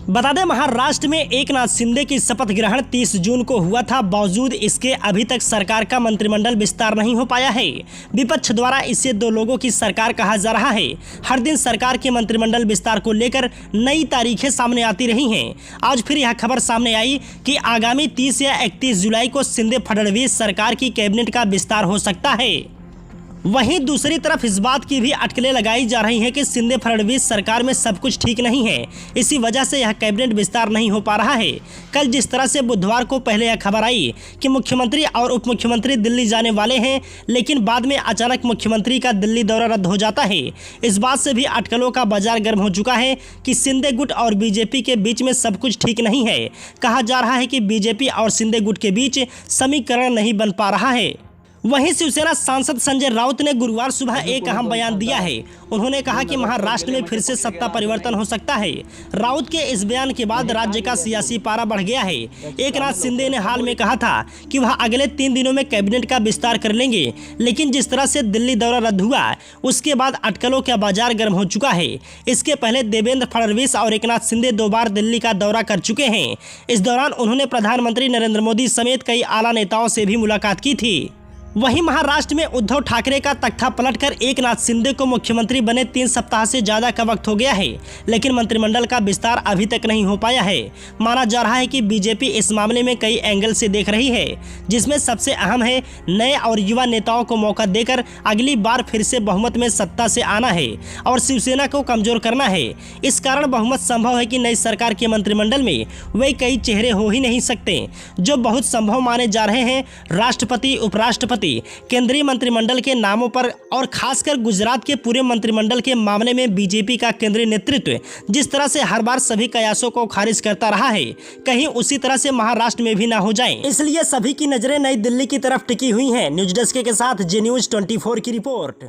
बता दें, महाराष्ट्र में एकनाथ शिंदे की शपथ ग्रहण 30 जून को हुआ था। बावजूद इसके अभी तक सरकार का मंत्रिमंडल विस्तार नहीं हो पाया है। विपक्ष द्वारा इसे 2 लोगों की सरकार कहा जा रहा है। हर दिन सरकार के मंत्रिमंडल विस्तार को लेकर नई तारीखें सामने आती रही हैं। आज फिर यह खबर सामने आई कि आगामी 30 या 31 जुलाई को शिंदे फडणवीस सरकार की कैबिनेट का विस्तार हो सकता है। वहीं दूसरी तरफ इस बात की भी अटकलें लगाई जा रही हैं कि शिंदे फडणवीस सरकार में सब कुछ ठीक नहीं है। इसी वजह से यह कैबिनेट विस्तार नहीं हो पा रहा है। कल जिस तरह से बुधवार को पहले यह खबर आई कि मुख्यमंत्री और उप मुख्यमंत्री दिल्ली जाने वाले हैं, लेकिन बाद में अचानक मुख्यमंत्री का दिल्ली दौरा रद्द हो जाता है। इस बात से भी अटकलों का बाजार गर्म हो चुका है कि शिंदे गुट और बीजेपी के बीच में सब कुछ ठीक नहीं है। कहा जा रहा है कि बीजेपी और शिंदे गुट के बीच समीकरण नहीं बन पा रहा है। वहीं शिवसेना सांसद संजय राउत ने गुरुवार सुबह एक अहम बयान दिया है। उन्होंने कहा कि महाराष्ट्र में फिर से सत्ता परिवर्तन हो सकता है। राउत के इस बयान के बाद राज्य का सियासी पारा बढ़ गया है। एकनाथ शिंदे ने हाल में कहा था कि वह अगले 3 दिनों में कैबिनेट का विस्तार कर लेंगे, लेकिन जिस तरह से दिल्ली दौरा रद्द हुआ उसके बाद अटकलों का बाजार गर्म हो चुका है। इसके पहले देवेंद्र फडणवीस और एकनाथ शिंदे 2 बार दिल्ली का दौरा कर चुके हैं। इस दौरान उन्होंने प्रधानमंत्री नरेंद्र मोदी समेत कई आला नेताओं से भी मुलाकात की थी। वहीं महाराष्ट्र में उद्धव ठाकरे का तख्ता पलटकर एकनाथ शिंदे को मुख्यमंत्री बने 3 सप्ताह से ज्यादा का वक्त हो गया है, लेकिन मंत्रिमंडल का विस्तार अभी तक नहीं हो पाया है। माना जा रहा है कि बीजेपी इस मामले में कई एंगल से देख रही है, जिसमें सबसे अहम है नए और युवा नेताओं को मौका देकर अगली बार फिर से बहुमत में सत्ता से आना है और शिवसेना को कमजोर करना है। इस कारण बहुमत संभव है कि नई सरकार के मंत्रिमंडल में वे कई चेहरे हो ही नहीं सकते, जो बहुत संभव माने जा रहे हैं। राष्ट्रपति, उपराष्ट्रपति, केंद्रीय मंत्रिमंडल के नामों पर और खासकर गुजरात के पूरे मंत्रिमंडल के मामले में बीजेपी का केंद्रीय नेतृत्व जिस तरह से हर बार सभी कयासों को खारिज करता रहा है, कहीं उसी तरह से महाराष्ट्र में भी ना हो जाए। इसलिए सभी की नजरें नई दिल्ली की तरफ टिकी हुई हैं। न्यूज डेस्क के साथ जी न्यूज 24 की रिपोर्ट।